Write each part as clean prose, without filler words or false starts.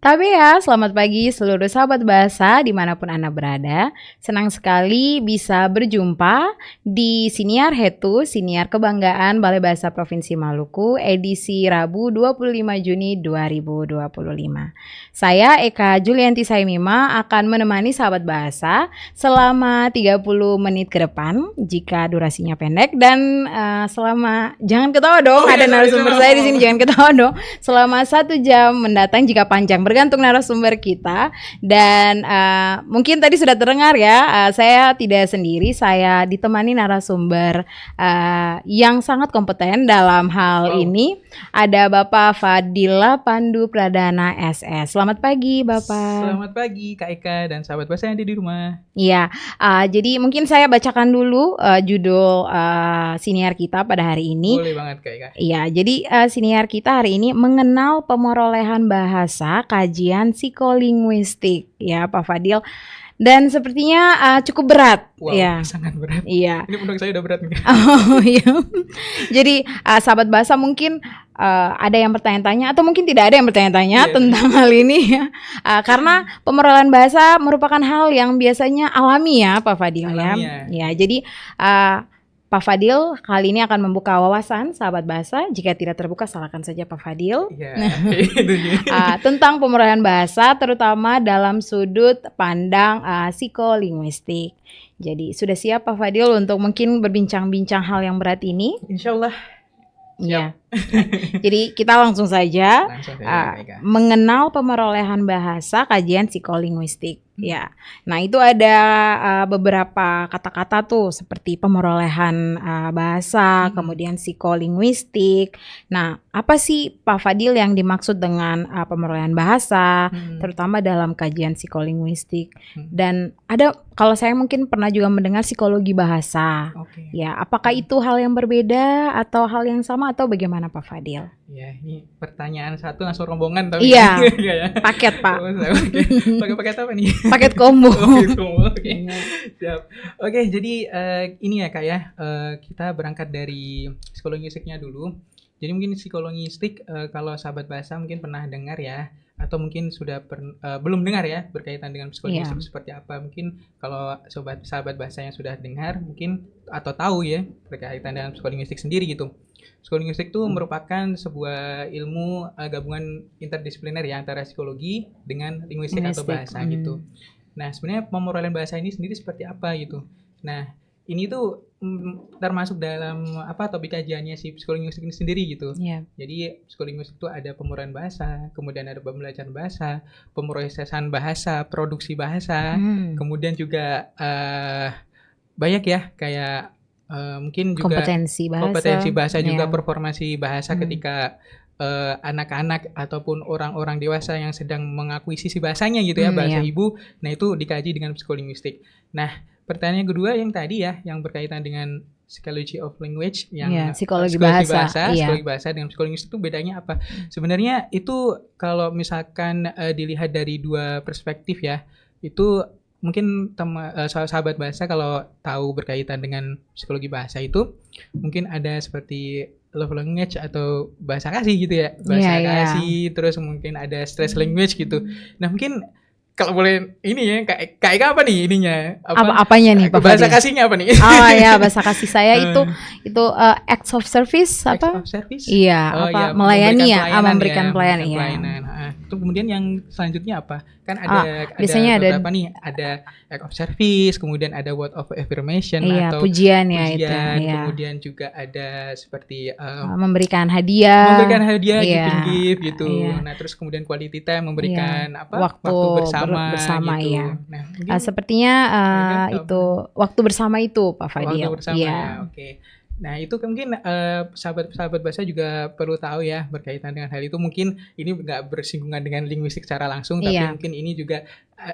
Tapi ya, selamat pagi seluruh sahabat bahasa dimanapun Anda berada. Senang sekali bisa berjumpa di Siniar Hetu, Siniar Kebanggaan Balai Bahasa Provinsi Maluku, edisi Rabu 25 Juni 2025. Saya Eka Julianti Saimima akan menemani sahabat bahasa selama 30 menit ke depan jika durasinya pendek dan jangan ketawa dong, ada narasumber saya di sini, jangan ketawa dong. Selama 1 jam mendatang jika panjang bergantung narasumber kita dan mungkin tadi sudah terdengar ya, saya tidak sendiri, saya ditemani narasumber yang sangat kompeten dalam hal ini. Ada Bapak Fadila Pandu Pradana SS. Selamat pagi Bapak. Selamat pagi Kak Eka dan sahabat bahasa yang ada di rumah. Iya, jadi mungkin saya bacakan dulu judul siniar kita pada hari ini. Boleh banget Kak Eka. Iya, jadi siniar kita hari ini mengenal pemerolehan bahasa, kajian psikolinguistik ya Pak Fadil. Dan sepertinya cukup berat. Wow, ya. Sangat berat. Iya. Ini menurut saya udah berat nih. Oh iya. Jadi sahabat bahasa mungkin ada yang bertanya-tanya atau mungkin tidak ada yang bertanya-tanya tentang hal ini ya. Karena pemerolehan bahasa merupakan hal yang biasanya alami ya Pak Fadil ya. Ya, jadi Pak Fadil kali ini akan membuka wawasan sahabat bahasa. Jika tidak terbuka salahkan saja Pak Fadil. Tentang pemerolehan bahasa terutama dalam sudut pandang psikolinguistik. Jadi sudah siap Pak Fadil untuk mungkin berbincang-bincang hal yang berat ini? Insyaallah. Ya. Jadi kita langsung saja mengenal pemerolehan bahasa, kajian psikolinguistik. Ya, nah itu ada beberapa kata-kata tuh seperti pemerolehan bahasa, kemudian psikolinguistik. Nah, apa sih Pak Fadil yang dimaksud dengan pemerolehan bahasa, terutama dalam kajian psikolinguistik? Dan ada, kalau saya mungkin pernah juga mendengar psikologi bahasa. Ya, apakah itu hal yang berbeda atau hal yang sama atau bagaimana Pak Fadil? Ya, ini pertanyaan satu langsung rombongan tapi iya, paket Pak. Paket apa nih? Paket combo. Oke. Siap. Oke, jadi ini ya Kak ya, kita berangkat dari psikolinguistiknya dulu. Jadi mungkin psikolinguistik kalau sahabat bahasa mungkin pernah dengar ya, atau mungkin sudah belum dengar ya berkaitan dengan psikolinguistik seperti apa. Mungkin kalau sahabat bahasa yang sudah dengar mungkin atau tahu ya berkaitan dengan psikolinguistik sendiri gitu. Psikolinguistik itu merupakan sebuah ilmu gabungan interdisipliner ya antara psikologi dengan linguistik atau bahasa gitu. Nah, sebenarnya pemerolehan bahasa ini sendiri seperti apa gitu. Nah, ini tuh termasuk dalam topik kajiannya si psikolinguistik ini sendiri gitu. Jadi psikolinguistik itu ada pemerolehan bahasa, kemudian ada pembelajaran bahasa, pemrosesan bahasa, produksi bahasa, kemudian juga banyak ya kayak mungkin juga kompetensi bahasa juga performasi bahasa ketika anak-anak ataupun orang-orang dewasa yang sedang mengakuisisi bahasanya gitu ya, bahasa ibu. Nah, itu dikaji dengan psikolinguistik. Nah, pertanyaan kedua yang tadi ya, yang berkaitan dengan psychology of language, yang psikologi bahasa dengan psikolinguistik itu bedanya apa? Sebenarnya itu kalau misalkan dilihat dari dua perspektif ya, itu mungkin sahabat bahasa kalau tahu berkaitan dengan psikologi bahasa itu mungkin ada seperti love language atau bahasa kasih gitu ya, bahasa kasih, terus mungkin ada stress language gitu. Nah, mungkin kalau boleh ini ya, kayak apa nih ininya? Apanya nih Pak bahasa kasihnya apa nih? Oh ya, bahasa kasih saya itu acts of service apa? Acts of service? Iya, melayani ya, memberikan pelayanan. Itu kemudian yang selanjutnya apa? Kan ada biasanya beberapa nih, ada act of service, kemudian ada word of affirmation atau pujian ya itu. Kemudian juga ada seperti memberikan hadiah, giving gift gitu. Nah, terus kemudian quality time, memberikan waktu bersama gitu. Ya. Nah, sepertinya itu waktu bersama itu Pak Fadil. Waktu bersama. Oke. Nah, itu mungkin sahabat-sahabat bahasa juga perlu tahu ya berkaitan dengan hal itu. Mungkin ini nggak bersinggungan dengan linguistik secara langsung, tapi mungkin ini juga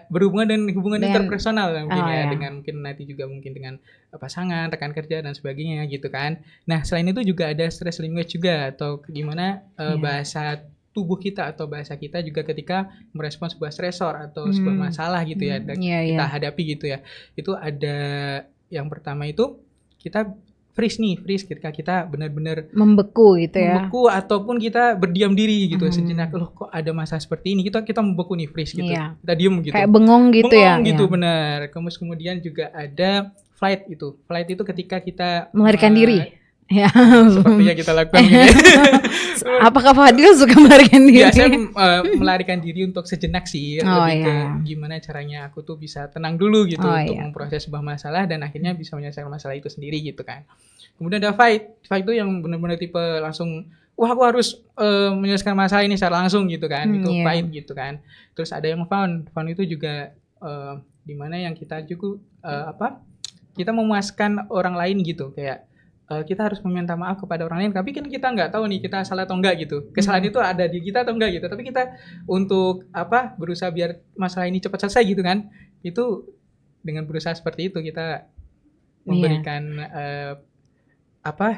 berhubungan dengan hubungan interpersonal mungkin dengan mungkin nanti juga mungkin dengan pasangan, rekan kerja dan sebagainya gitu kan. Nah, selain itu juga ada stress language juga, atau gimana bahasa tubuh kita atau bahasa kita juga ketika merespon sebuah stresor atau sebuah masalah gitu ya, kita hadapi gitu ya. Itu ada yang pertama itu kita freeze ketika kita benar-benar Membeku gitu ya. membeku ataupun kita berdiam diri gitu sejenak. Mhm. Loh kok ada masa seperti ini, kita membeku nih, freeze gitu, Iya. kita diem gitu, Kayak bengong gitu ya. bengong gitu, Ya. benar. Kemudian juga ada flight itu ketika kita Melarikan diri. Ya. seperti yang kita lakukan gitu ya. Apakah Fadil suka melarikan diri? Biasanya melarikan diri untuk sejenak sih, Oh, lebih ke iya. gimana caranya aku tuh bisa tenang dulu gitu Oh, untuk iya. memproses sebuah masalah dan akhirnya bisa menyelesaikan masalah itu sendiri gitu kan. Kemudian ada fight itu yang benar-benar tipe langsung, wah aku harus menyelesaikan masalah ini secara langsung gitu kan, itu Iya. fight gitu kan. Terus ada yang fun itu juga dimana yang kita juga kita memuaskan orang lain gitu, kayak kita harus meminta maaf kepada orang lain, tapi kan kita nggak tahu nih kita salah atau enggak gitu. Kesalahan itu ada di kita atau enggak gitu. Tapi kita untuk berusaha biar masalah ini cepat selesai gitu kan. Itu dengan berusaha seperti itu kita memberikan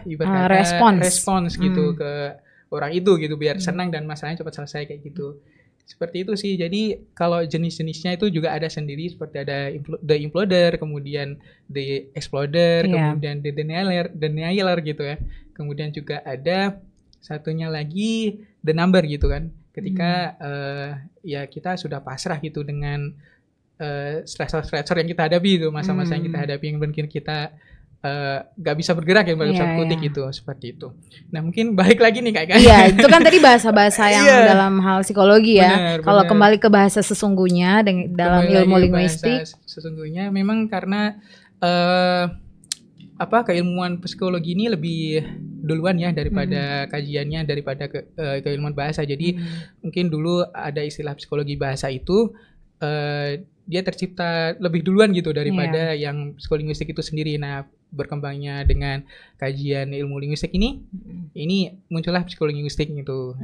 ibarat kata respons gitu ke orang itu gitu biar senang dan masalahnya cepat selesai kayak gitu. Seperti itu sih. Jadi kalau jenis-jenisnya itu juga ada sendiri, seperti ada the imploder, kemudian the exploder, kemudian the denieler gitu ya. Kemudian juga ada satunya lagi the number gitu kan. Ketika ya kita sudah pasrah gitu dengan stressor yang kita hadapi itu, masa-masa yang kita hadapi yang mungkin kita gak bisa bergerak ya, bisa berkutik gitu, seperti itu. Nah mungkin balik lagi nih Kak. Iya, itu kan tadi bahasa-bahasa yang dalam hal psikologi ya. Kalau kembali ke bahasa sesungguhnya dalam ilmu linguistik, sesungguhnya memang karena keilmuan psikologi ini lebih duluan ya daripada kajiannya, daripada keilmuan bahasa. Jadi mungkin dulu ada istilah psikologi bahasa itu dia tercipta lebih duluan gitu daripada yang psikolinguistik itu sendiri. Nah, berkembangnya dengan kajian ilmu linguistik ini muncullah psikolinguistik gitu.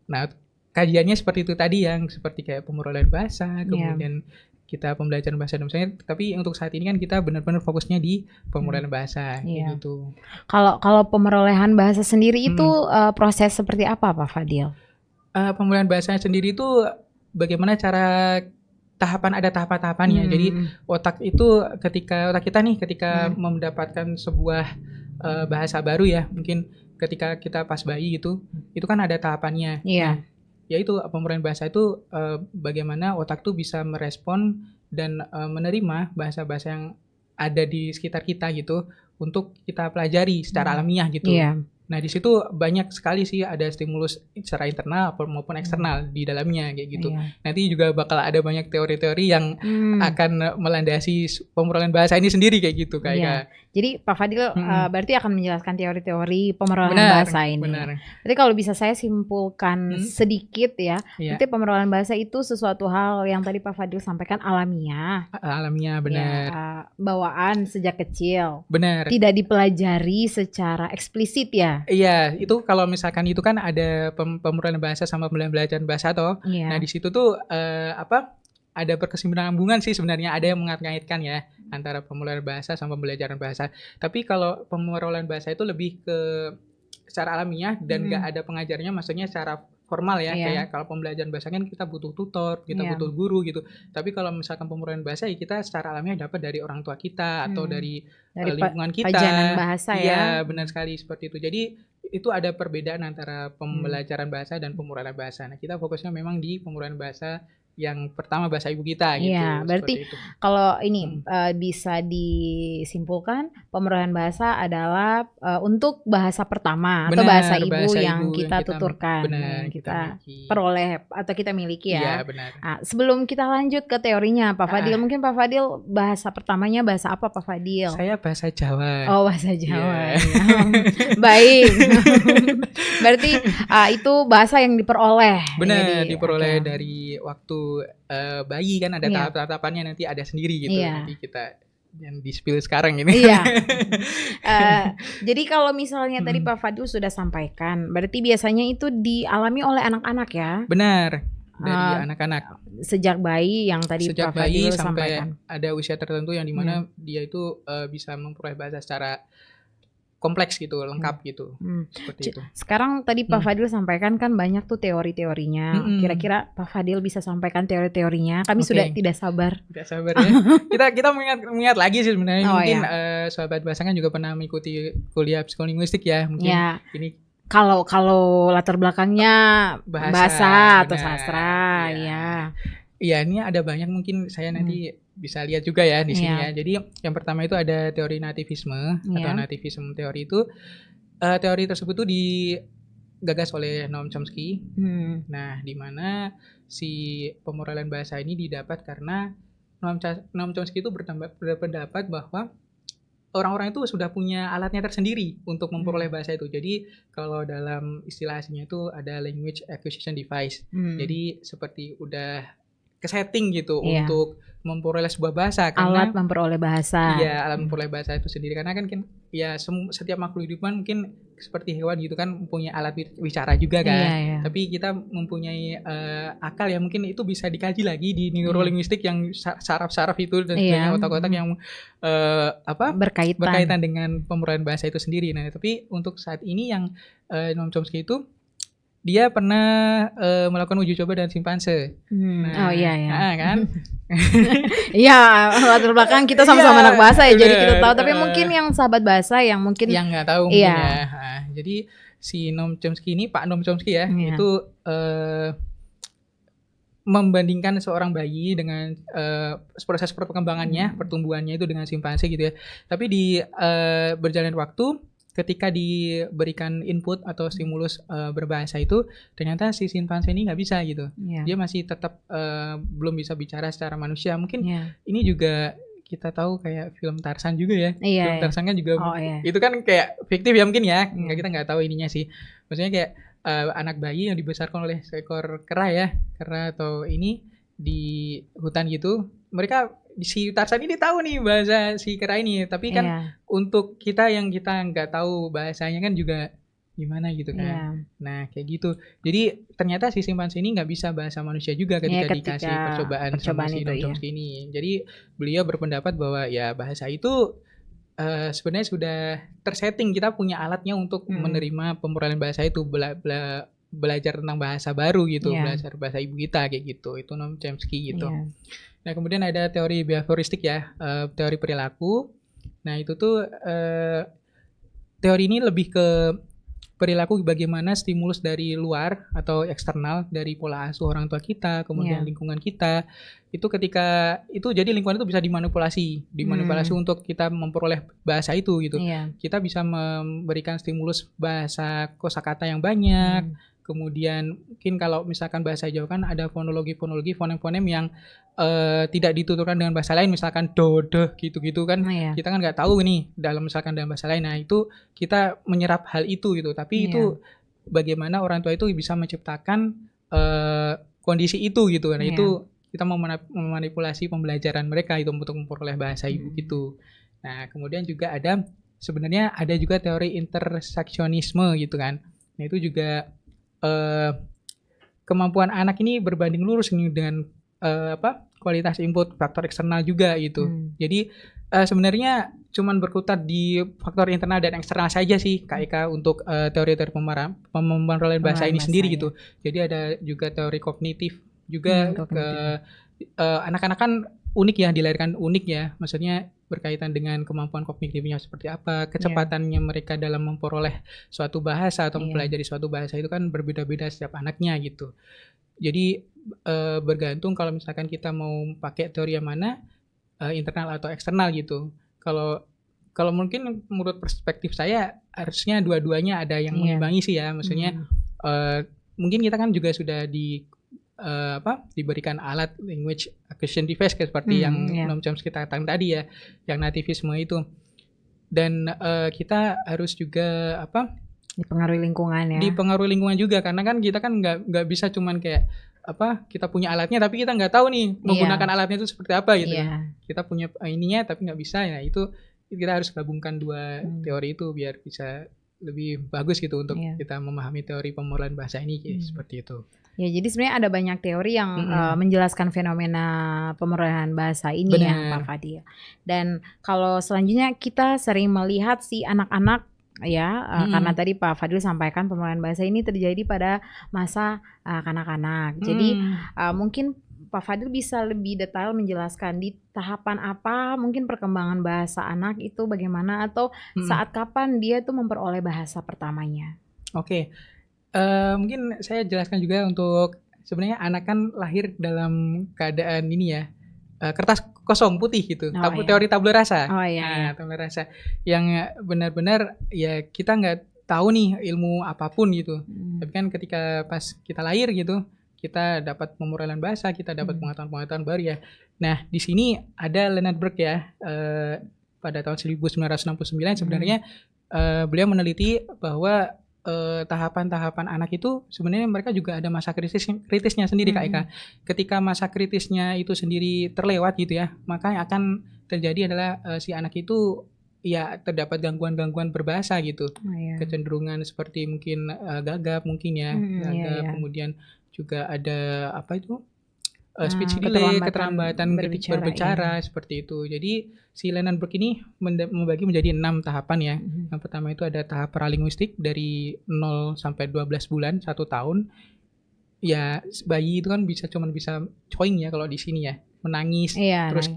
Nah, kajiannya seperti itu tadi, yang seperti kayak pemerolehan bahasa, kemudian kita pembelajaran bahasa dan misalnya, tapi untuk saat ini kan kita benar-benar fokusnya di pemerolehan bahasa gitu. Kalau pemerolehan bahasa sendiri itu proses seperti apa Pak Fadil? Pemerolehan bahasa sendiri itu bagaimana cara ada tahapan-tahapannya. Jadi otak kita mendapatkan sebuah bahasa baru ya, mungkin ketika kita pas bayi gitu, itu kan ada tahapannya. Iya. Yaitu pemerolehan bahasa itu bagaimana otak tuh bisa merespon dan menerima bahasa-bahasa yang ada di sekitar kita gitu untuk kita pelajari secara alamiah gitu. Iya. Nah di situ banyak sekali sih ada stimulus secara internal maupun eksternal di dalamnya kayak gitu. Nanti juga bakal ada banyak teori-teori yang akan melandasi pemerolehan bahasa ini sendiri kayak gitu kayak. Jadi Pak Fadil berarti akan menjelaskan teori-teori pemerolehan bahasa ini. Benar. Berarti kalau bisa saya simpulkan sedikit ya, berarti pemerolehan bahasa itu sesuatu hal yang tadi Pak Fadil sampaikan alamiah. Alamiah, benar. Ya, bawaan sejak kecil. Benar. Tidak dipelajari secara eksplisit ya. Iya, itu kalau misalkan itu kan ada pemerolehan bahasa sama pembelajaran bahasa toh. Nah di situ tuh ada berkesinambungan sih sebenarnya, ada yang mengait-ngaitkan ya antara pemerolehan bahasa sama pembelajaran bahasa. Tapi kalau pemerolehan bahasa itu lebih ke secara alamiah dan nggak ada pengajarnya, maksudnya secara formal ya. Kayak kalau pembelajaran bahasa kan kita butuh tutor, kita butuh guru gitu. Tapi kalau misalkan pemerolehan bahasa ya kita secara alamiah dapat dari orang tua kita atau dari lingkungan kita. Pajanan bahasa ya. Iya, benar sekali seperti itu. Jadi itu ada perbedaan antara pembelajaran bahasa dan pemerolehan bahasa. Nah, kita fokusnya memang di pemerolehan bahasa yang pertama, bahasa ibu kita gitu. Iya, berarti kalau ini bisa disimpulkan pemerolehan bahasa adalah untuk bahasa pertama atau bahasa ibu yang kita tuturkan, yang kita peroleh atau kita miliki ya. Iya, benar. Nah, sebelum kita lanjut ke teorinya Pak Fadil, mungkin Pak Fadil bahasa pertamanya bahasa apa Pak Fadil? Saya bahasa Jawa. Oh, bahasa Jawa. Baik. Berarti itu bahasa yang diperoleh. Benar, diperoleh dari waktu bayi kan ada tahap-tahapannya, nanti ada sendiri gitu. Nanti kita yang di-spill sekarang ini. Iya. Jadi kalau misalnya tadi Pak Fadil sudah sampaikan, berarti biasanya itu dialami oleh anak-anak ya? Benar. Dari anak-anak. Sejak bayi yang tadi Pak Fadil sampaikan. Sampai ada usia tertentu yang dimana dia itu bisa memperoleh bahasa secara kompleks gitu, lengkap gitu. Seperti itu. Sekarang tadi Pak Fadil sampaikan kan banyak tuh teori-teorinya. Kira-kira Pak Fadil bisa sampaikan teori-teorinya. Kami sudah tidak sabar. Tidak sabar ya. Kita mengingat lagi sih sebenarnya. Mungkin Sobat Bahasa kan juga pernah mengikuti kuliah psikolinguistik ya. Mungkin ini kalau latar belakangnya bahasa atau sastra ya. Iya, ini ada banyak, mungkin saya nanti bisa lihat juga ya di sini ya. Jadi yang pertama itu ada teori nativisme atau nativism teori itu. Teori tersebut tuh digagas oleh Noam Chomsky. Nah, di mana si pemoralan bahasa ini didapat karena Noam Chomsky itu berpendapat bahwa orang-orang itu sudah punya alatnya tersendiri untuk memperoleh bahasa itu. Jadi kalau dalam istilah aslinya itu ada language acquisition device. Jadi seperti udah kesetting gitu untuk memperoleh sebuah bahasa, karena alat memperoleh bahasa. Iya, alat memperoleh bahasa itu sendiri, karena kan ya setiap makhluk hidup mungkin seperti hewan gitu kan mempunyai alat bicara juga kan. Tapi kita mempunyai akal ya, mungkin itu bisa dikaji lagi di neurolinguistik yang saraf-saraf itu dan sebagainya, otak-otak yang berkaitan dengan pemrograman bahasa itu sendiri. Nah, tapi untuk saat ini yang Noam Chomsky itu dia pernah melakukan uji coba dengan simpanse. Kan? Iya, latar belakang kita sama-sama anak bahasa ya, jadi kita tahu. Tapi mungkin yang sahabat bahasa yang mungkin yang nggak tahu mungkin ya. Jadi si Noam Chomsky ini, Pak Noam Chomsky ya, itu membandingkan seorang bayi dengan proses perkembangannya, pertumbuhannya itu dengan simpanse gitu ya. Tapi di berjalan waktu, ketika diberikan input atau stimulus berbahasa itu, ternyata si simpanse ini nggak bisa gitu. Dia masih tetap belum bisa bicara secara manusia. Mungkin ini juga kita tahu kayak film Tarzan juga ya. Film Tarzan kan juga itu kan kayak fiktif ya mungkin ya. Kita nggak tahu ininya sih. Maksudnya kayak anak bayi yang dibesarkan oleh seekor kera atau ini di hutan gitu. Mereka si Tarzan ini tahu nih bahasa si kera ini, tapi kan untuk kita yang kita nggak tahu bahasanya kan juga gimana gitu kan. Nah kayak gitu. Jadi ternyata si simpanse ini nggak bisa bahasa manusia juga ketika dikasih percobaan sama si Noam Chomsky ini. Jadi beliau berpendapat bahwa ya bahasa itu sebenarnya sudah tersetting, kita punya alatnya untuk menerima pemrograman bahasa itu, belajar tentang bahasa baru gitu, belajar bahasa ibu kita kayak gitu. Itu Noam Chomsky gitu. Nah kemudian ada teori behavioristik ya, teori perilaku. Nah itu tuh teori ini lebih ke perilaku bagaimana stimulus dari luar atau eksternal, dari pola asuh orang tua kita, kemudian lingkungan kita, itu ketika itu jadi lingkungan itu bisa dimanipulasi untuk kita memperoleh bahasa itu gitu. Kita bisa memberikan stimulus bahasa kosakata yang banyak. Kemudian mungkin kalau misalkan bahasa Jawa kan ada fonologi, fonem-fonem yang tidak dituturkan dengan bahasa lain, misalkan dode gitu-gitu kan. Kita kan nggak tahu nih dalam bahasa lain. Nah itu kita menyerap hal itu gitu. Tapi itu bagaimana orang tua itu bisa menciptakan kondisi itu gitu. Nah itu kita memanipulasi pembelajaran mereka itu untuk memperoleh bahasa ibu gitu. Nah kemudian juga sebenarnya ada juga teori interseksionisme gitu kan. Nah itu juga kemampuan anak ini berbanding lurus nih dengan kualitas input faktor eksternal juga gitu. Jadi sebenarnya cuman berkutat di faktor internal dan eksternal saja sih Kak untuk teori-teori pemrograman bahasa ini sendiri gitu. Jadi ada juga teori kognitif juga. Anak-anak kan unik ya, dilahirkan unik ya, maksudnya berkaitan dengan kemampuan kognitifnya seperti apa, kecepatannya mereka dalam memperoleh suatu bahasa atau mempelajari suatu bahasa itu kan berbeda-beda setiap anaknya gitu. Jadi bergantung kalau misalkan kita mau pakai teori yang mana, internal atau eksternal gitu. Kalau mungkin menurut perspektif saya harusnya dua-duanya ada yang mengimbangi sih ya, maksudnya mungkin kita kan juga sudah diberikan alat language acquisition device seperti yang Noam Chomsky katakan tadi ya, yang nativisme itu. Dan kita harus juga dipengaruhi lingkungan ya. Dipengaruhi lingkungan juga, karena kan kita kan nggak bisa cuman kayak kita punya alatnya tapi kita nggak tahu nih menggunakan alatnya itu seperti apa gitu. Kita punya ininya tapi nggak bisa ya, itu kita harus gabungkan dua teori itu biar bisa lebih bagus gitu untuk kita memahami teori pemrograman bahasa ini seperti itu. Ya, jadi sebenarnya ada banyak teori yang menjelaskan fenomena pemrograman bahasa ini ya Pak Fadil. Dan kalau selanjutnya kita sering melihat si anak-anak ya, karena tadi Pak Fadil sampaikan pemulihan bahasa ini terjadi pada masa kanak-kanak. Jadi mungkin Pak Fadil bisa lebih detail menjelaskan di tahapan apa mungkin perkembangan bahasa anak itu bagaimana, atau saat kapan dia tuh memperoleh bahasa pertamanya. Oke. Mungkin saya jelaskan juga untuk sebenarnya anak kan lahir dalam keadaan ini ya, kertas kosong putih gitu, teori tabula rasa. Tabula rasa yang benar-benar ya kita nggak tahu nih ilmu apapun gitu. Tapi kan ketika pas kita lahir gitu, kita dapat pemoralan bahasa, kita dapat pengetahuan-pengetahuan baru ya. Nah, di sini ada Leonard Berg ya, pada tahun 1969 sebenarnya beliau meneliti bahwa tahapan-tahapan anak itu sebenarnya mereka juga ada masa kritisnya sendiri Kak Eka. Ketika masa kritisnya itu sendiri terlewat gitu ya, maka yang akan terjadi adalah si anak itu ya terdapat gangguan-gangguan berbahasa gitu. Kecenderungan seperti mungkin gagap mungkin ya, kemudian juga ada apa itu? Speech delay, keterlambatan ketika berbicara seperti itu. Jadi si Leonard Berg ini membagi menjadi 6 tahapan ya. Yang pertama itu ada tahap pralinguistik dari 0 sampai 12 bulan, 1 tahun. Ya bayi itu kan cuman bisa coing ya kalau di sini ya, menangis terus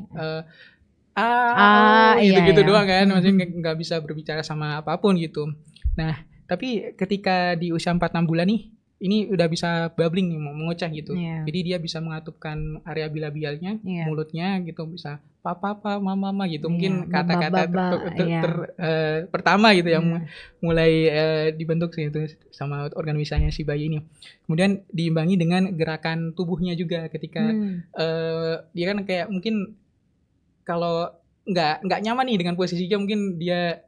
gitu doang kan, maksudnya nggak bisa berbicara sama apapun gitu. Nah tapi ketika di usia 4-6 bulan nih, ini udah bisa babbling nih, mengoceh gitu. Jadi dia bisa mengatupkan area bilabialnya, mulutnya gitu, bisa papa, mama gitu. Mungkin kata-kata pertama gitu yang mulai dibentuk gitu sama organ wisanya si bayi ini. Kemudian diimbangi dengan gerakan tubuhnya juga ketika dia kan kayak mungkin kalau nggak nyaman nih dengan posisinya, mungkin dia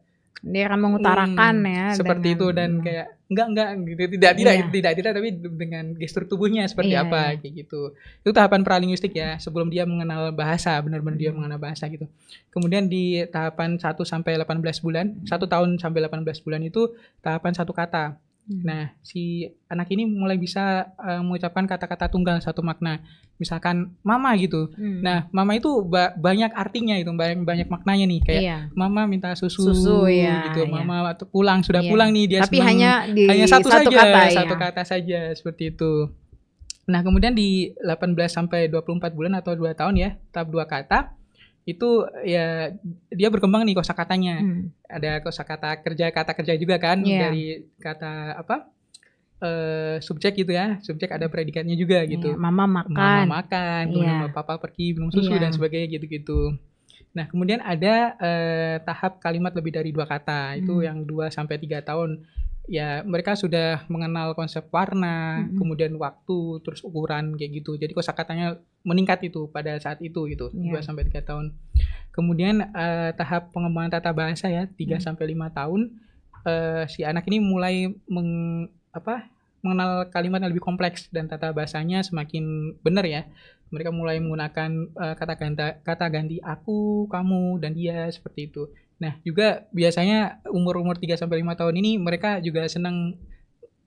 akan mengutarakan ya seperti itu, dan kayak enggak gitu, tidak tapi dengan gestur tubuhnya seperti apa kayak gitu. Itu tahapan pralinguistik ya, sebelum dia mengenal bahasa, benar-benar dia mengenal bahasa gitu. Kemudian di tahapan 1 sampai 18 bulan, 1 tahun sampai 18 bulan itu tahapan satu kata. Nah, si anak ini mulai bisa mengucapkan kata-kata tunggal satu makna. Misalkan mama gitu. Nah, mama itu banyak artinya, itu banyak maknanya nih, kayak mama minta susu gitu, mama pulang, sudah pulang nih, dia tapi senang. Hanya satu kata saja seperti itu. Nah, kemudian di 18 sampai 24 bulan atau 2 tahun ya, tahap 2 kata. Itu ya dia berkembang nih kosakatanya. Ada kosakata kerja, kata kerja juga kan, dari kata apa? Subjek gitu ya. Subjek ada predikatnya juga gitu. Mama makan, kemudian papa pergi minum susu dan sebagainya gitu-gitu. Nah, kemudian ada tahap kalimat lebih dari 2 kata. Itu yang 2 sampai 3 tahun. Ya, mereka sudah mengenal konsep warna, kemudian waktu, terus ukuran kayak gitu. Jadi kosakatanya meningkat itu pada saat itu gitu, 2 sampai 3 tahun. Kemudian tahap pengembangan tata bahasa ya, 3 sampai 5 tahun. Si anak ini mulai mengenal kalimat yang lebih kompleks dan tata bahasanya semakin benar ya. Mereka mulai menggunakan kata ganti aku, kamu, dan dia seperti itu. Nah, juga biasanya umur 3 sampai 5 tahun ini mereka juga senang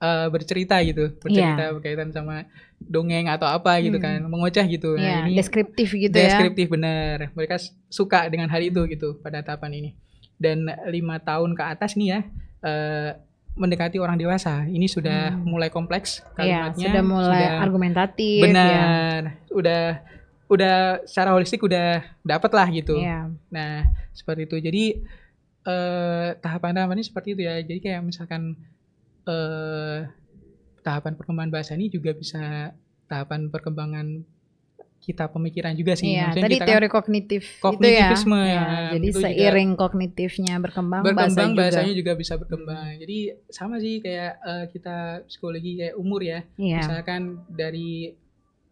bercerita gitu, berkaitan sama dongeng atau apa gitu kan, mengoceh gitu. Nah, ini deskriptif gitu deskriptif benar. Mereka suka dengan hal itu gitu pada tahapan ini. Dan 5 tahun ke atas nih ya, mendekati orang dewasa. Ini sudah mulai kompleks kalimatnya, sudah mulai argumentatif. Benar. Udah secara holistik udah dapet lah gitu. Nah, seperti itu. Jadi tahapan-tahapan ini seperti itu ya. Jadi kayak misalkan tahapan perkembangan bahasa ini juga bisa tahapan perkembangan kita pemikiran juga sih. Tadi kita teori kognitivisme ya. Jadi seiring kognitifnya berkembang bahasanya juga bisa berkembang. Jadi sama sih kayak kita psikologi kayak umur ya. Misalkan dari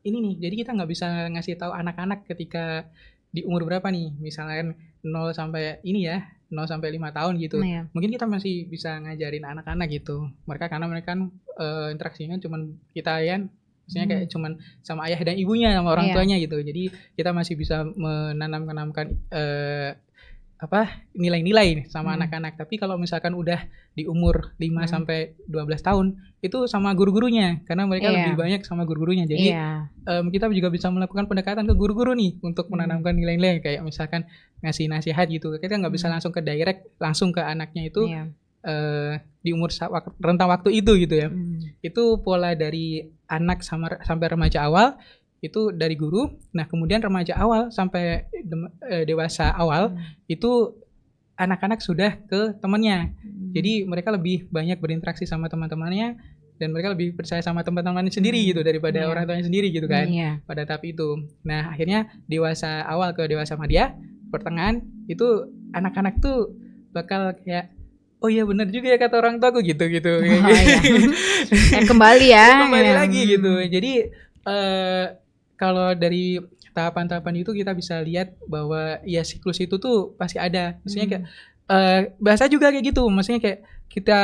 ini nih, jadi kita nggak bisa ngasih tahu anak-anak ketika di umur berapa nih, misalkan 0 sampai ini ya, 0 sampai 5 tahun gitu. Mungkin kita masih bisa ngajarin anak-anak gitu. Karena mereka kan interaksinya cuman kita ya, maksudnya kayak cuman sama ayah dan ibunya, sama orang tuanya gitu. Jadi kita masih bisa menanamkan nilai-nilai sama anak-anak. Tapi kalau misalkan udah di umur 5 sampai 12 tahun itu sama guru-gurunya, karena mereka lebih banyak sama guru-gurunya. Jadi kita juga bisa melakukan pendekatan ke guru-guru nih untuk menanamkan nilai-nilai, kayak misalkan ngasih nasihat gitu. Kita nggak bisa langsung ke direct langsung ke anaknya itu. di umur rentang waktu itu gitu ya. Itu pola dari anak sampai remaja awal itu dari guru. Nah, kemudian remaja awal sampai dewasa awal itu anak-anak sudah ke temannya. Jadi mereka lebih banyak berinteraksi sama teman-temannya dan mereka lebih percaya sama teman-temannya sendiri gitu daripada orang tuanya sendiri gitu kan. Pada tahap itu. Nah, akhirnya dewasa awal ke dewasa madya, pertengahan itu anak-anak tuh bakal kayak oh iya benar juga ya kata orang tuaku gitu. Oh, iya. Kembali ya. Kembali lagi gitu. Jadi kalau dari tahapan-tahapan itu kita bisa lihat bahwa ya siklus itu tuh pasti ada. Maksudnya kayak bahasa juga kayak gitu. Maksudnya kayak kita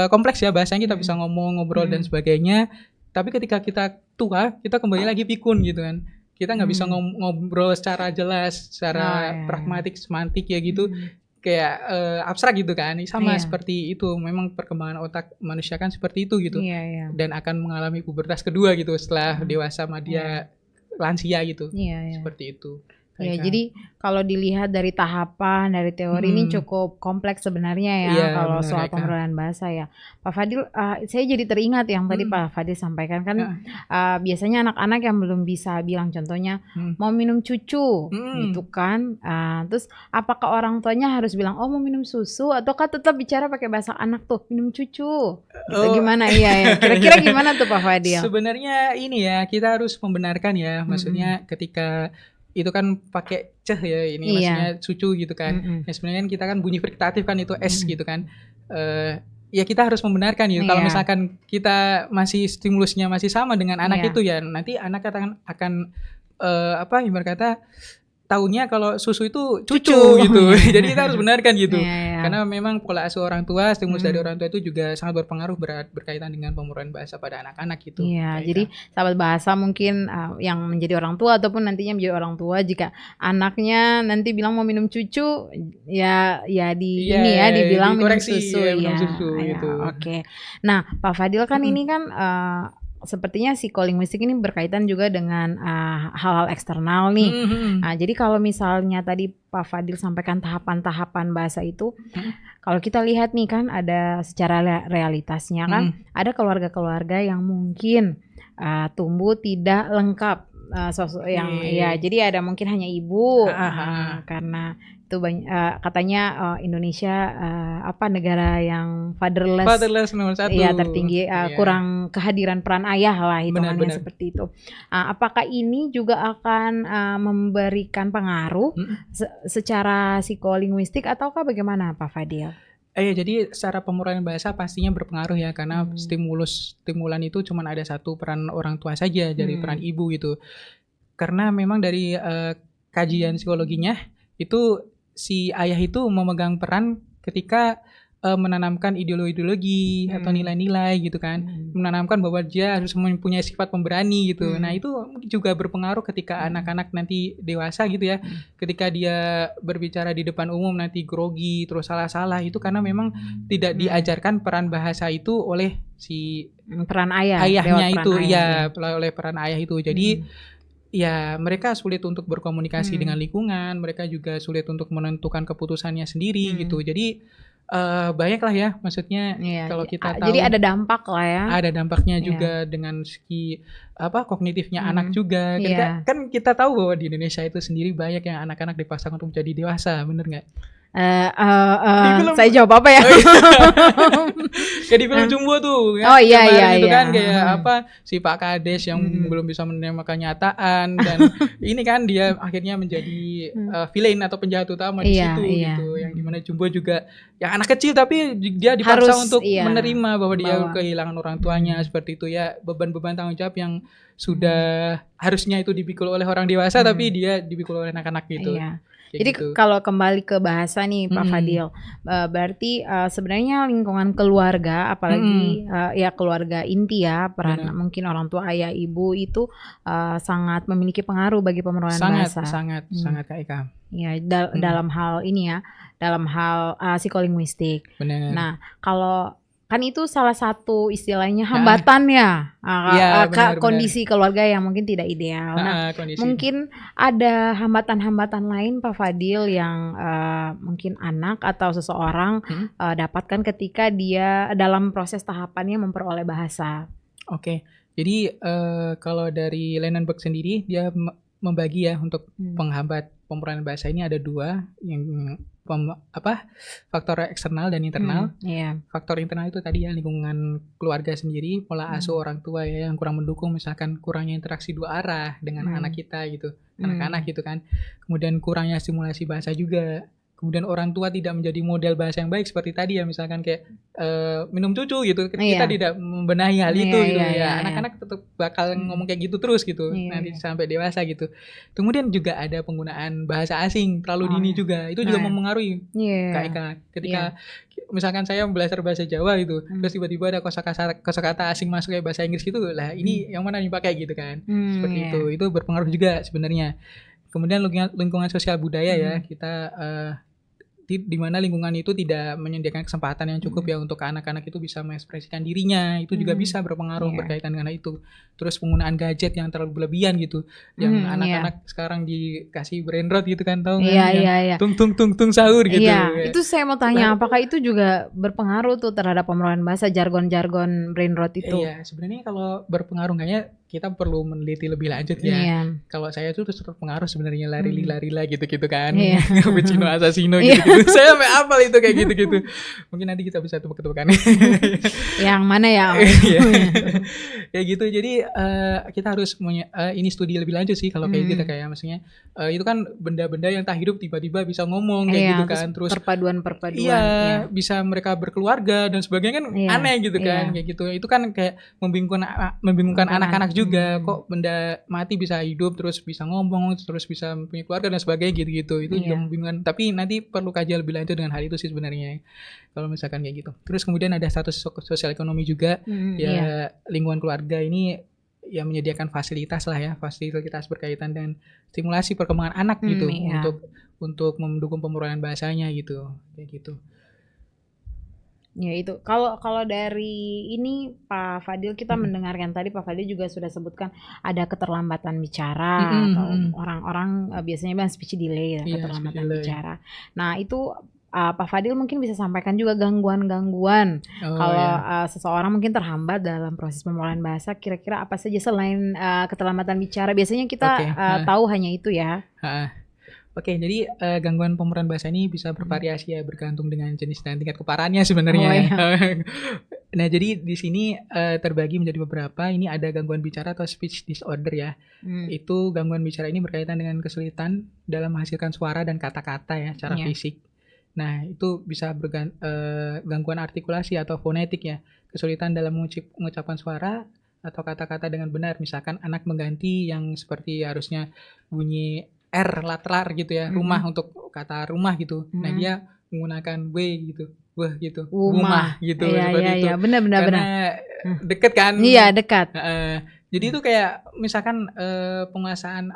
kompleks ya bahasanya, kita bisa ngomong, ngobrol dan sebagainya. Tapi ketika kita tua, kita kembali lagi pikun gitu kan. Kita nggak bisa ngobrol secara jelas, secara pragmatik, semantik ya gitu. Kayak abstrak gitu kan. Sama seperti itu. Memang perkembangan otak manusia kan seperti itu gitu. Dan akan mengalami pubertas kedua gitu setelah dewasa madya lansia gitu. Seperti itu. Ya, jadi kalau dilihat dari tahapan, dari teori ini cukup kompleks sebenarnya ya, kalau soal pemrograman bahasa ya. Pak Fadil, saya jadi teringat yang tadi Pak Fadil sampaikan kan, biasanya anak-anak yang belum bisa bilang contohnya mau minum cucu gitu kan. Terus apakah orang tuanya harus bilang oh mau minum susu ataukah tetap bicara pakai bahasa anak tuh minum cucu? Gitu, gimana ya? Kira-kira gimana tuh Pak Fadil? Sebenarnya ini ya, kita harus membenarkan ya, maksudnya ketika itu kan pakai ya ini maksudnya cucu gitu kan. Ya sebenarnya kan kita kan bunyi friktatif kan itu S gitu kan. Ya kita harus membenarkan gitu. Kalau misalkan kita masih stimulusnya masih sama dengan anak itu ya nanti anak akan ibarat kata tahunya kalau susu itu cucu gitu. Jadi kita harus benarkan gitu. Karena memang pola asuh orang tua, stimulus dari orang tua itu juga sangat berpengaruh berkaitan dengan pemrograman bahasa pada anak-anak gitu. Iya, jadi sahabat bahasa mungkin yang menjadi orang tua ataupun nantinya menjadi orang tua jika anaknya nanti bilang mau minum cucu ya dibilang minum susu ya. Gitu. Oke. Nah, Pak Fadil kan ini kan sepertinya psikolinguistik ini berkaitan juga dengan hal-hal eksternal nih. Nah, jadi kalau misalnya tadi Pak Fadil sampaikan tahapan-tahapan bahasa itu, kalau kita lihat nih kan ada secara realitasnya kan, ada keluarga-keluarga yang mungkin tumbuh tidak lengkap sosok yang jadi ada mungkin hanya ibu karena itu katanya Indonesia negara yang fatherless nomor 1 ya tertinggi kurang kehadiran peran ayah lah hitungannya seperti itu. Apakah ini juga akan memberikan pengaruh secara psikolinguistik ataukah bagaimana Pak Fadil? Jadi secara pemrograman bahasa pastinya berpengaruh ya karena stimulan itu cuma ada satu, peran orang tua saja dari peran ibu gitu. Karena memang dari kajian psikologinya itu si ayah itu memegang peran ketika menanamkan ideologi atau nilai-nilai gitu kan, menanamkan bahwa dia harus mempunyai sifat pemberani gitu. Nah itu juga berpengaruh ketika anak-anak nanti dewasa gitu ya, ketika dia berbicara di depan umum nanti grogi terus salah-salah itu karena memang tidak diajarkan peran bahasa itu oleh si peran ayahnya itu oleh peran ayah itu. Jadi ya mereka sulit untuk berkomunikasi dengan lingkungan, mereka juga sulit untuk menentukan keputusannya sendiri gitu. Jadi banyak lah ya maksudnya kalau kita tahu. Jadi ada dampak lah ya. Ada dampaknya juga dengan segi kognitifnya anak juga. Kan kita tahu bahwa di Indonesia itu sendiri banyak yang anak-anak dipaksa untuk menjadi dewasa, bener nggak? Saya jawab apa ya? Kayak di film Jumbo tuh kan? Itu kan kayak si Pak Kades yang belum bisa menerima kenyataan dan ini kan dia akhirnya menjadi villain atau penjahat utama di situ gitu. Yang dimana Jumbo juga yang anak kecil tapi dia dipaksa untuk menerima bahwa dia kehilangan orang tuanya seperti itu ya, beban-beban tanggung jawab yang sudah harusnya itu dipikul oleh orang dewasa tapi dia dipikul oleh anak-anak gitu. Jadi kalau kembali ke bahasa nih Pak Fadil, berarti sebenarnya lingkungan keluarga, apalagi keluarga inti ya, peran mungkin orang tua, ayah, ibu itu sangat memiliki pengaruh bagi pemrograman bahasa. Sangat Kak Eka. Ya, dalam hal ini ya, dalam hal psikolinguistik. Benar. Nah, kalau kan itu salah satu istilahnya hambatan ya, Iya, benar-benar. kondisi keluarga yang mungkin tidak ideal. Nah, Kondisi. mungkin ada hambatan-hambatan lain Pak Fadil yang mungkin anak atau seseorang dapatkan ketika dia dalam proses tahapannya memperoleh bahasa. Oke, jadi kalau dari Lennonberg sendiri dia membagi ya untuk penghambat pemrolehan bahasa ini ada 2 yang faktor eksternal dan internal. Faktor internal itu tadi ya lingkungan keluarga sendiri, pola asuh orang tua ya yang kurang mendukung, misalkan kurangnya interaksi 2 arah dengan anak kita gitu, anak-anak gitu kan. Kemudian kurangnya stimulasi bahasa juga. Kemudian orang tua tidak menjadi model bahasa yang baik seperti tadi ya, misalkan kayak minum cucu gitu, kita tidak membenahi hal itu gitu ya. Anak-anak tetap bakal ngomong kayak gitu terus gitu nanti sampai dewasa gitu. Kemudian juga ada penggunaan bahasa asing terlalu dini juga, itu juga mempengaruhi Kak Eka. Ketika misalkan saya belajar bahasa Jawa gitu, terus tiba-tiba ada kosakata asing masuk kayak bahasa Inggris gitu, lah ini yang mana dipakai gitu kan. Seperti itu berpengaruh juga sebenarnya. Kemudian lingkungan sosial budaya ya, kita di mana lingkungan itu tidak menyediakan kesempatan yang cukup ya untuk anak-anak itu bisa mengekspresikan dirinya, itu juga bisa berpengaruh berkaitan dengan itu. Terus penggunaan gadget yang terlalu berlebihan gitu, yang anak-anak sekarang dikasih brain rot gitu kan, tahu kan, tung sahur gitu. Itu saya mau tanya, apakah itu juga berpengaruh tuh terhadap pemrolehan bahasa, jargon-jargon brain rot itu? Iya, sebenarnya kalau berpengaruh kayaknya kita perlu meneliti lebih lanjut ya. Kalau saya tuh terpengaruh sebenarnya lari-lari gitu kan. Cappuccino assassino gitu. Saya sampai hafal itu kayak gitu-gitu. Mungkin nanti kita bisa tebak-tebakan. Yang mana ya? Kayak gitu. Jadi kita harus ini studi lebih lanjut sih kalau kayak gitu kayak maksudnya itu kan benda-benda yang tak hidup tiba-tiba bisa ngomong kayak gitu kan. Terus perpaduan. Iya, bisa mereka berkeluarga dan sebagainya kan aneh gitu kan. Kayak gitu. Itu kan kayak membingungkan anak-anak juga, kok benda mati bisa hidup, terus bisa ngomong, terus bisa punya keluarga dan sebagainya gitu-gitu. Itu juga membingungkan. Tapi nanti perlu kajian lebih lanjut dengan hal itu sih sebenarnya. Kalau misalkan kayak gitu. Terus kemudian ada status sosial ekonomi juga. Lingkungan keluarga ini ya menyediakan fasilitas lah ya, fasilitas berkaitan dan stimulasi perkembangan anak gitu untuk mendukung pemrolehan bahasanya gitu. Kayak gitu. Ya itu, kalau dari ini Pak Fadil kita mendengarkan tadi Pak Fadil juga sudah sebutkan ada keterlambatan bicara atau orang-orang biasanya bilang speech delay ya, keterlambatan bicara. Nah itu Pak Fadil mungkin bisa sampaikan juga gangguan-gangguan seseorang mungkin terhambat dalam proses pemrolehan bahasa, kira-kira apa saja selain keterlambatan bicara? Biasanya kita tahu hanya itu ya. Oke, jadi gangguan pemrolehan bahasa ini bisa bervariasi ya, bergantung dengan jenis dan tingkat keparahannya sebenarnya. Nah, jadi di sini terbagi menjadi beberapa. Ini ada gangguan bicara atau speech disorder ya. Itu gangguan bicara ini berkaitan dengan kesulitan dalam menghasilkan suara dan kata-kata ya, secara fisik. Nah, itu bisa gangguan artikulasi atau fonetik ya, kesulitan dalam mengucapkan suara atau kata-kata dengan benar. Misalkan anak mengganti yang seperti harusnya bunyi R latlar gitu ya, rumah untuk kata rumah gitu. Nah dia menggunakan W gitu, wah gitu, rumah gitu. Seperti itu. Benar. Karena deket kan? Iya dekat. Jadi itu kayak misalkan penguasaan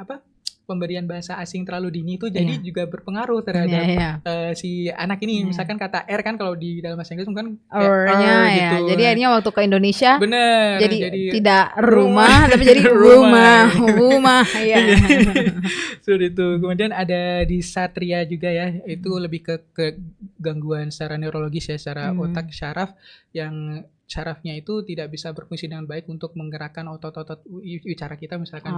pemberian bahasa asing terlalu dini itu jadi juga berpengaruh terhadap si anak ini. Misalkan kata R kan kalau di dalam bahasa Inggris kan R-nya gitu. Jadi akhirnya waktu ke Indonesia jadi tidak rumah tapi jadi rumah ya. Seperti itu. Kemudian ada di satria juga ya, itu lebih ke gangguan secara neurologis ya, secara otak syaraf yang syarafnya itu tidak bisa berfungsi dengan baik untuk menggerakkan otot-otot bicara kita, misalkan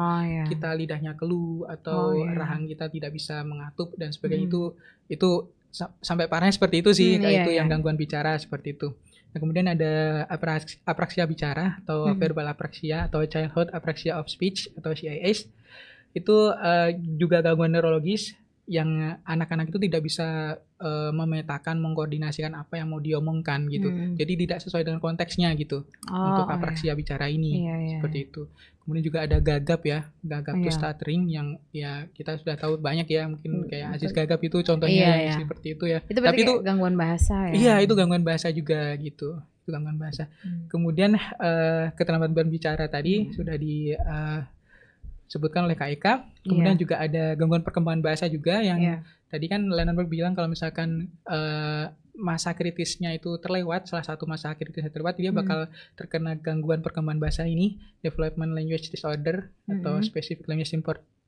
kita lidahnya keluh atau rahang kita tidak bisa mengatup dan sebagainya. Itu sampai parahnya seperti itu sih, kayak itu yang gangguan bicara seperti itu. Nah, kemudian ada apraksia bicara atau verbal apraksia atau childhood apraxia of speech atau CIS. Itu juga gangguan neurologis yang anak-anak itu tidak bisa memetakan, mengkoordinasikan apa yang mau diomongkan gitu. Jadi tidak sesuai dengan konteksnya gitu untuk apraksia bicara ini. Seperti itu. Kemudian juga ada gagap ya, gagap itu stuttering yang ya kita sudah tahu banyak ya, mungkin kayak Aziz Gagap itu contohnya seperti itu ya. Itu berarti itu gangguan bahasa ya. Iya, itu gangguan bahasa juga gitu. Itu gangguan bahasa. Kemudian keterlambatan bicara tadi sudah disebutkan oleh Kak Eka. Kemudian juga ada gangguan perkembangan bahasa juga yang tadi kan Lennonberg bilang kalau misalkan masa kritisnya itu terlewat, salah satu masa kritisnya terlewat, dia bakal terkena gangguan perkembangan bahasa ini, development language disorder atau specific language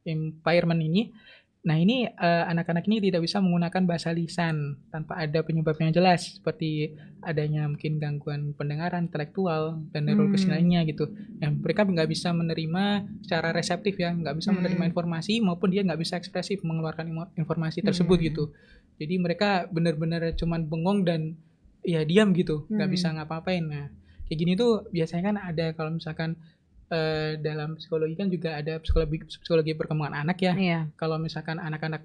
impairment ini. Nah ini anak-anak ini tidak bisa menggunakan bahasa lisan tanpa ada penyebab yang jelas, seperti adanya mungkin gangguan pendengaran, intelektual, dan neurologis lainnya gitu. Yang mereka nggak bisa menerima secara reseptif ya, nggak bisa menerima informasi maupun dia nggak bisa ekspresif mengeluarkan informasi tersebut gitu. Jadi mereka benar-benar cuman bengong dan ya diam gitu, nggak bisa ngapa-ngapain. Nah kayak gini tuh biasanya kan ada kalau misalkan dalam psikologi kan juga ada psikologi perkembangan anak ya. Iya. Kalau misalkan anak-anak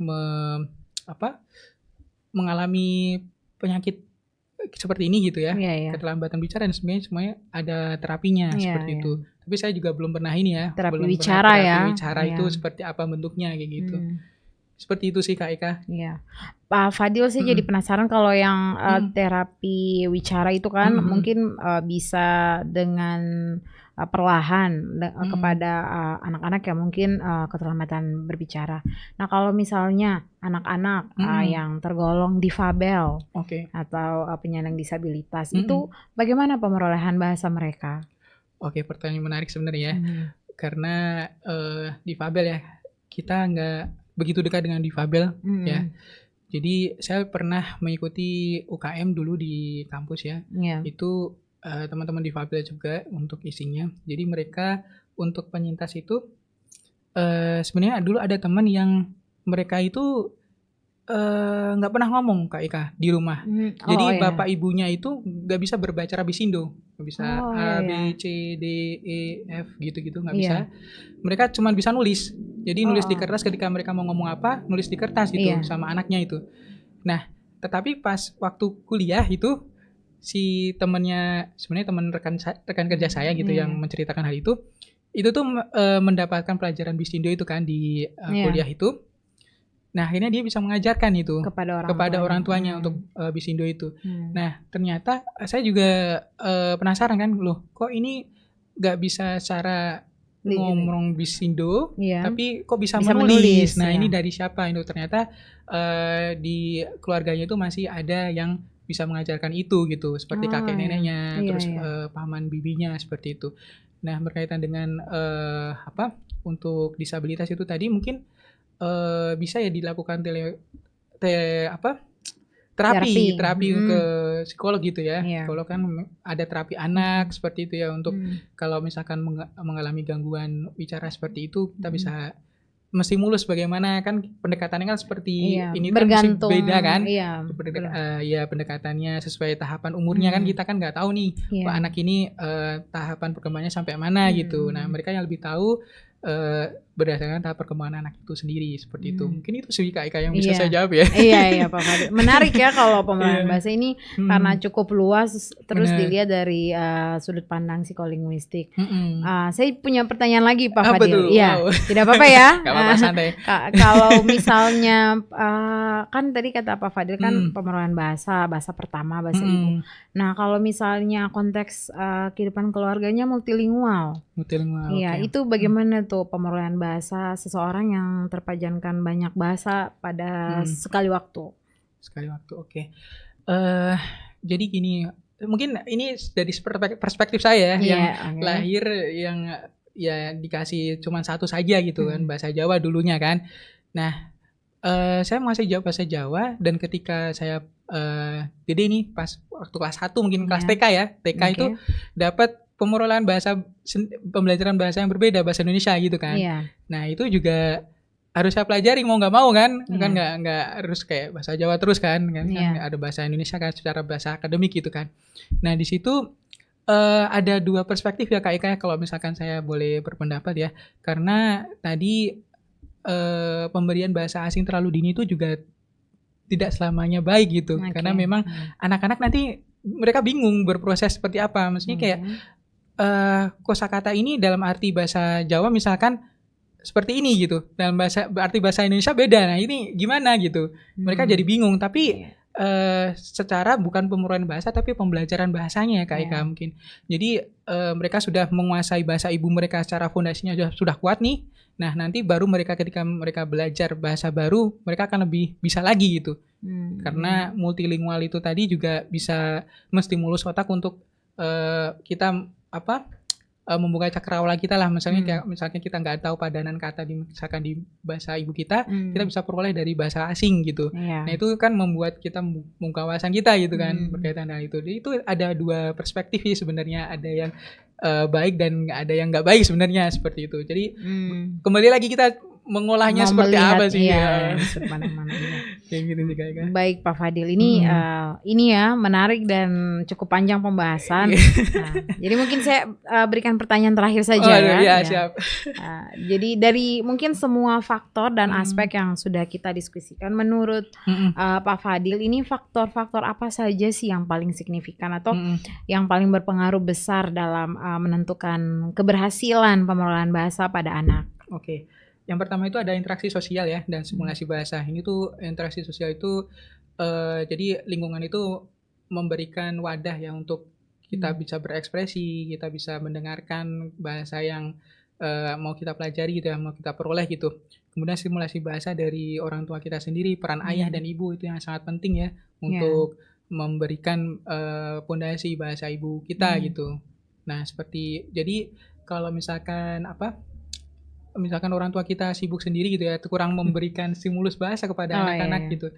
mengalami penyakit seperti ini gitu ya, keterlambatan bicara dan semuanya ada terapinya seperti itu. Tapi saya juga belum pernah ini ya, Terapi belum wicara pernah ya. terapi wicara itu seperti apa bentuknya kayak gitu. Seperti itu sih Kak Eka. Iya. Pak Fadil sih jadi penasaran kalau yang terapi wicara itu kan mungkin bisa dengan perlahan kepada anak-anak yang mungkin keterlambatan berbicara. Nah kalau misalnya anak-anak yang tergolong difabel atau penyandang disabilitas itu bagaimana pemerolehan bahasa mereka? Oke, pertanyaan menarik sebenarnya ya. Karena difabel ya, kita nggak begitu dekat dengan difabel ya. Jadi saya pernah mengikuti UKM dulu di kampus ya. Itu teman-teman difabel juga untuk isinya. Jadi mereka untuk penyintas itu sebenarnya dulu ada teman yang mereka itu nggak pernah ngomong Kak Ika di rumah. Jadi bapak ibunya itu nggak bisa berbaca Rabisindo, nggak bisa A B C D E F gitu-gitu nggak bisa. Mereka cuma bisa nulis. Jadi nulis di kertas ketika mereka mau ngomong apa, nulis di kertas itu sama anaknya itu. Nah, tetapi pas waktu kuliah itu si temannya, sebenarnya teman rekan kerja saya gitu yang menceritakan hal itu tuh mendapatkan pelajaran Bisindo itu kan di kuliah itu. Nah akhirnya dia bisa mengajarkan itu kepada orang tuanya untuk Bisindo itu. Nah ternyata saya juga penasaran kan, loh kok ini nggak bisa secara ngomong Bisindo, tapi kok bisa menulis. Nah ini dari siapa itu? Ternyata di keluarganya itu masih ada yang bisa mengajarkan itu gitu, seperti kakek neneknya, terus paman bibinya seperti itu. Nah berkaitan dengan untuk disabilitas itu tadi mungkin bisa ya dilakukan terapi ke psikolog gitu ya. Psikolog kan ada terapi anak seperti itu ya, untuk kalau misalkan mengalami gangguan bicara seperti itu kita bisa stimulus bagaimana kan pendekatannya kan seperti ini bergantung, kan beda kan. Pendekatannya sesuai tahapan umurnya kan kita kan nggak tahu nih anak ini tahapan perkembangannya sampai mana gitu. Nah mereka yang lebih tahu berdasarkan tahap perkembangan anak itu sendiri seperti itu. Mungkin itu sih Kak Ika yang bisa saya jawab ya. Iya Pak Fadil. Menarik ya kalau pemerolehan bahasa ini karena cukup luas terus dilihat dari sudut pandang psikolinguistik. Saya punya pertanyaan lagi Pak Fadil. Iya, tidak apa-apa ya. Gak apa-apa, santai. Kalau misalnya kan tadi kata Pak Fadil kan pemerolehan bahasa pertama, bahasa ibu. Nah kalau misalnya konteks kehidupan keluarganya multilingual. Iya, itu bagaimana tuh pemerolehan bahasa seseorang yang terpajankan banyak bahasa pada sekali waktu? Oke. Jadi gini, mungkin ini dari perspektif saya yang lahir yang ya dikasih cuma satu saja gitu kan, bahasa Jawa dulunya kan. Nah, saya masih jawab bahasa Jawa, dan ketika saya jadi ini pas waktu kelas 1 mungkin kelas TK ya. TK itu dapat pemerolehan pembelajaran bahasa yang berbeda, bahasa Indonesia gitu kan. Nah itu juga harus saya pelajari mau nggak mau kan. Kan nggak harus kayak bahasa Jawa terus kan ada bahasa Indonesia kan secara bahasa akademik gitu kan. Nah di situ ada dua perspektif ya Kak Ika kalau misalkan saya boleh berpendapat ya. Karena tadi pemberian bahasa asing terlalu dini itu juga tidak selamanya baik gitu. Karena memang anak-anak nanti mereka bingung berproses seperti apa. Maksudnya kayak kosakata ini dalam arti bahasa Jawa misalkan seperti ini gitu, dalam arti bahasa Indonesia beda. Nah ini gimana gitu, mereka jadi bingung. Tapi secara bukan pemerolehan bahasa tapi pembelajaran bahasanya ya Kak Eka mungkin. Jadi mereka sudah menguasai bahasa ibu mereka secara fondasinya sudah kuat nih. Nah, nanti baru ketika mereka belajar bahasa baru, mereka akan lebih bisa lagi gitu. Karena multilingual itu tadi juga bisa menstimulus otak untuk kita membuka cakrawala kita lah, misalnya kita nggak tahu padanan kata misalkan di bahasa ibu kita, kita bisa peroleh dari bahasa asing gitu. Nah itu kan membuat kita membuka wawasan kita gitu kan berkaitan dengan itu. Jadi itu ada dua perspektif sih sebenarnya, ada yang baik dan ada yang nggak baik sebenarnya seperti itu. Jadi kembali lagi kita mengolahnya seperti apa sih ya. Kayak gitu sih Kak. Baik Pak Fadil, ini ya menarik dan cukup panjang pembahasan. Jadi mungkin saya berikan pertanyaan terakhir saja ya. Siap. Jadi dari mungkin semua faktor dan aspek yang sudah kita diskusikan, menurut Pak Fadil ini faktor-faktor apa saja sih yang paling signifikan atau yang paling berpengaruh besar dalam menentukan keberhasilan pemerolehan bahasa pada anak? Oke. Yang pertama itu ada interaksi sosial ya dan simulasi bahasa. Ini tuh interaksi sosial itu jadi lingkungan itu memberikan wadah ya untuk kita bisa berekspresi, kita bisa mendengarkan bahasa yang mau kita pelajari gitu ya, mau kita peroleh gitu. Kemudian simulasi bahasa dari orang tua kita sendiri, peran ayah dan ibu itu yang sangat penting ya untuk memberikan pondasi bahasa ibu kita gitu. Nah, jadi kalau misalkan orang tua kita sibuk sendiri gitu ya, kurang memberikan stimulus bahasa kepada anak-anak gitu,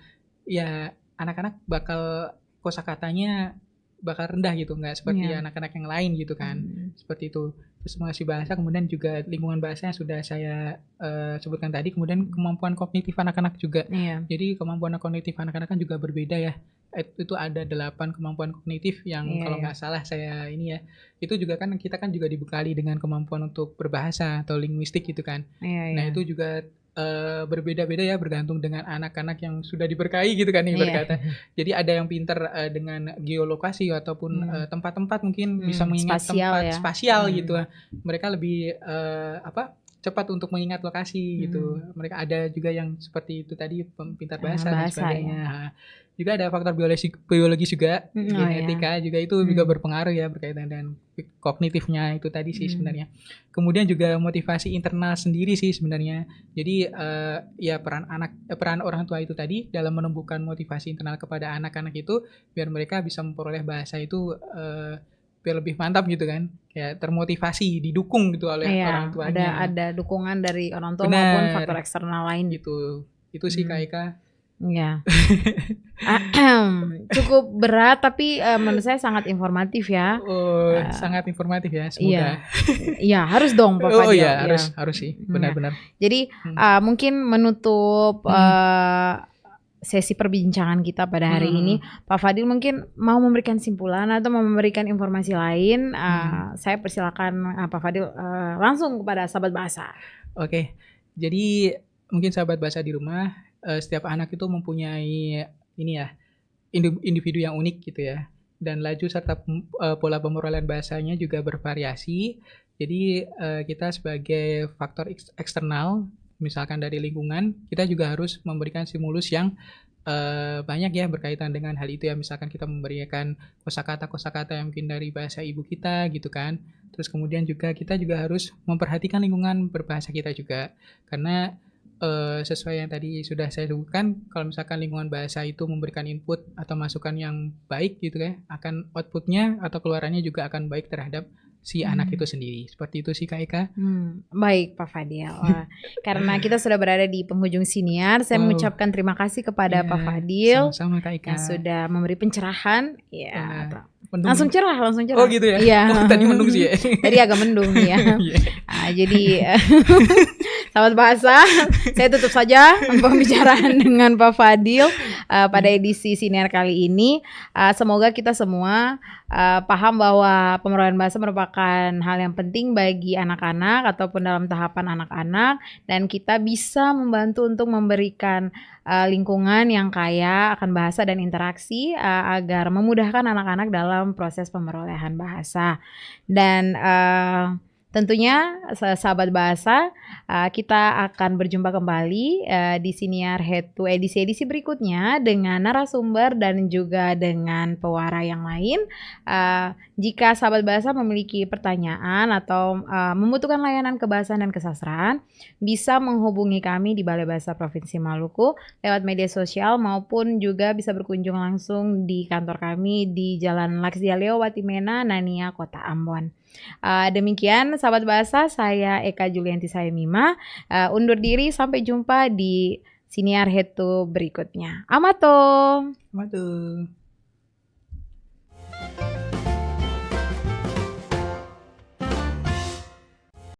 ya anak-anak bakal kosakatanya bakal rendah gitu, nggak seperti anak-anak yang lain gitu kan. Seperti itu. Terus simulasi bahasa, kemudian juga lingkungan bahasa yang sudah saya sebutkan tadi, kemudian kemampuan kognitif anak-anak juga. Jadi kemampuan kognitif anak-anak kan juga berbeda ya. Itu ada 8 kemampuan kognitif yang kalau nggak salah saya ini ya, itu juga kan kita kan juga dibekali dengan kemampuan untuk berbahasa atau linguistik gitu kan. Nah itu juga berbeda-beda ya bergantung dengan anak-anak yang sudah diberkahi gitu kan nih berkata. Jadi ada yang pintar dengan geolokasi ataupun tempat-tempat mungkin bisa mengingat tempat spasial gitu. Mereka lebih cepat untuk mengingat lokasi gitu. Mereka ada juga yang seperti itu tadi pintar bahasa dan sebagainya. Juga ada faktor biologi juga, genetika juga itu juga berpengaruh ya berkaitan dengan kognitifnya itu tadi sih sebenarnya. Kemudian juga motivasi internal sendiri sih sebenarnya. Jadi ya peran orang tua itu tadi dalam menumbuhkan motivasi internal kepada anak-anak itu biar mereka bisa memperoleh bahasa itu biar lebih mantap gitu kan, kayak termotivasi, didukung gitu oleh orang tuanya. Ada dukungan dari orang tua maupun faktor eksternal lain gitu. Itu sih Kak Eka. Ya. Cukup berat tapi menurut saya sangat informatif ya. Sangat informatif ya, semoga. Iya, harus dong Pak Fadil. Harus sih, benar-benar. Jadi mungkin menutup sesi perbincangan kita pada hari ini, Pak Fadil mungkin mau memberikan simpulan atau mau memberikan informasi lain. Saya persilakan Pak Fadil langsung kepada sahabat bahasa. Oke, jadi mungkin sahabat bahasa di rumah, setiap anak itu mempunyai individu yang unik gitu ya, dan laju serta pola pemerolehan bahasanya juga bervariasi. Jadi kita sebagai faktor eksternal, misalkan dari lingkungan, kita juga harus memberikan stimulus yang banyak ya berkaitan dengan hal itu ya. Misalkan kita memberikan kosakata yang mungkin dari bahasa ibu kita gitu kan. Terus kemudian juga kita juga harus memperhatikan lingkungan berbahasa kita juga, karena sesuai yang tadi sudah saya sebutkan, kalau misalkan lingkungan bahasa itu memberikan input atau masukan yang baik gitu ya, akan outputnya atau keluarannya juga akan baik terhadap si anak itu sendiri. Seperti itu sih Kak Eka. Baik Pak Fadil. Karena kita sudah berada di penghujung siniar, saya mengucapkan terima kasih kepada Pak Fadil sama Kak Eka yang sudah memberi pencerahan. Langsung cerah. Oh gitu ya? Iya. Tadi mendung sih ya? Tadi agak mendung ya. Jadi sahabat bahasa, saya tutup saja pembicaraan dengan Pak Fadil pada edisi siniar kali ini. Semoga kita semua paham bahwa pemerolehan bahasa merupakan hal yang penting bagi anak-anak ataupun dalam tahapan anak-anak, dan kita bisa membantu untuk memberikan lingkungan yang kaya akan bahasa dan interaksi agar memudahkan anak-anak dalam proses pemerolehan bahasa. Dan Tentunya sahabat bahasa, kita akan berjumpa kembali di Siniar Head to edisi-edisi berikutnya dengan narasumber dan juga dengan pewara yang lain. Jika sahabat bahasa memiliki pertanyaan atau membutuhkan layanan kebahasaan dan kesastraan, bisa menghubungi kami di Balai Bahasa Provinsi Maluku lewat media sosial maupun juga bisa berkunjung langsung di kantor kami di Jalan Laksdia Leo Watimena, Nania, Kota Ambon. Demikian sahabat bahasa, saya Eka Julianti Sayemima, undur diri, sampai jumpa di Siniar Head to berikutnya. Amato. Waduh.